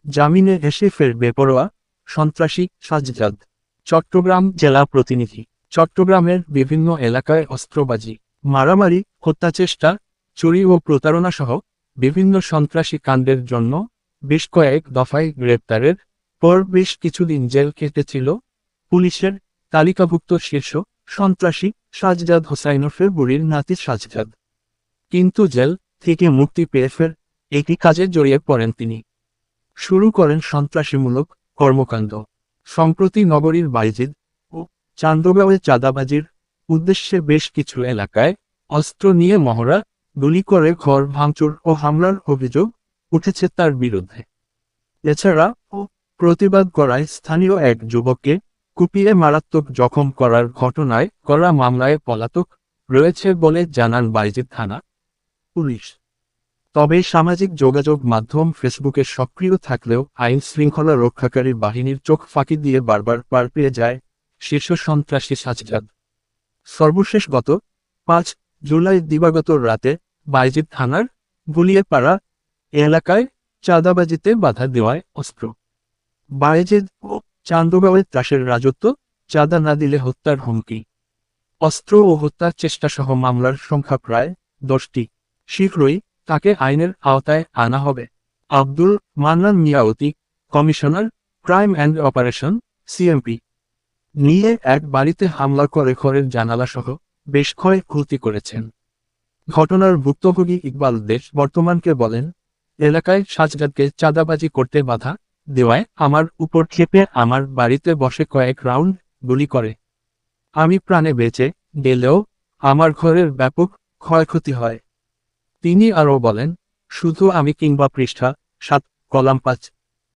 জামিনে এসে ফের বেপরোয়া সন্ত্রাসী সাজ্জাদ। চট্টগ্রাম জেলা প্রতিনিধি। চট্টগ্রামের বিভিন্ন এলাকায় অস্ত্রবাজি, মারামারি, হত্যাচেষ্টা, চুরি ও প্রতারণা সহ বিভিন্ন সন্ত্রাসী কাণ্ডের জন্য বেশ কয়েক দফায় গ্রেপ্তারের পর বেশ কিছুদিন জেল কেটেছিল পুলিশের তালিকাভুক্ত শীর্ষ সন্ত্রাসী সাজ্জাদ হোসাইন ওরফে বুড়ির নাতি সাজ্জাদ। কিন্তু জেল থেকে মুক্তি পেয়ে ফের একই কাজে জড়িয়ে পড়েন তিনি। শুরু করেন সন্ত্রাসীমূলক কর্মকাণ্ড। সম্প্রতি নগরীর বাইজিদ ও চান্দগাঁওয়ে চাঁদাবাজির উদ্দেশ্যে বেশ কিছু এলাকায় অস্ত্র নিয়ে মহড়া, গুলি করে ঘর ভাঙচুর ও হামলার অভিযোগ উঠেছে তার বিরুদ্ধে। এছাড়া প্রতিবাদ করায় স্থানীয় এক যুবককে কুপিয়ে মারাত্মক জখম করার ঘটনায় করা মামলায় পলাতক রয়েছে বলে জানান বাইজিদ থানা পুলিশ। তবে সামাজিক যোগাযোগ মাধ্যম ফেসবুকে সক্রিয় থাকলেও আইন শৃঙ্খলা রক্ষাকারী বাহিনীর চোখ ফাঁকি দিয়ে বারবার পার পেয়ে যায় শীর্ষ সন্ত্রাসী সাজ্জাদ। সর্বশেষ গত ৫ জুলাই দিবাগত রাতে বাইজিদ থানার গুলিয়েপাড়া এলাকায় চাঁদাবাজিতে বাধা দেওয়ায় অস্ত্র। বাইজিদ ও চান্দগাঁওয়ে ত্রাসের রাজত্ব, চাঁদা না দিলে হত্যার হুমকি, অস্ত্র ও হত্যার চেষ্টা সহ মামলার সংখ্যা প্রায় ১০টি। শীঘ্রই তাকে আইনের আওতায় আনা হবে। Abdul Mannan Miyaoti, commissioner, crime and operation, CMP, নিয়ে এক বাড়িতে হামলা করে ঘরের জানালা সহ বেশ ক্ষয়ক্ষতি করেছেন। ঘটনার ভুক্তভোগী ইকবাল দেশ বর্তমানকে বলেন, এলাকায় সাজ্জাদকে চাঁদাবাজি করতে বাধা দেওয়ায় আমার উপর ক্ষেপে আমার বাড়িতে বসে কয়েক রাউন্ড গুলি করে। আমি প্রাণে বেঁচে গেলেও আমার ঘরের ব্যাপক ক্ষয়ক্ষতি হয়। তিনি আরও বলেন, শুধু আমি কিংবা পৃষ্ঠা ৭ কলাম ৫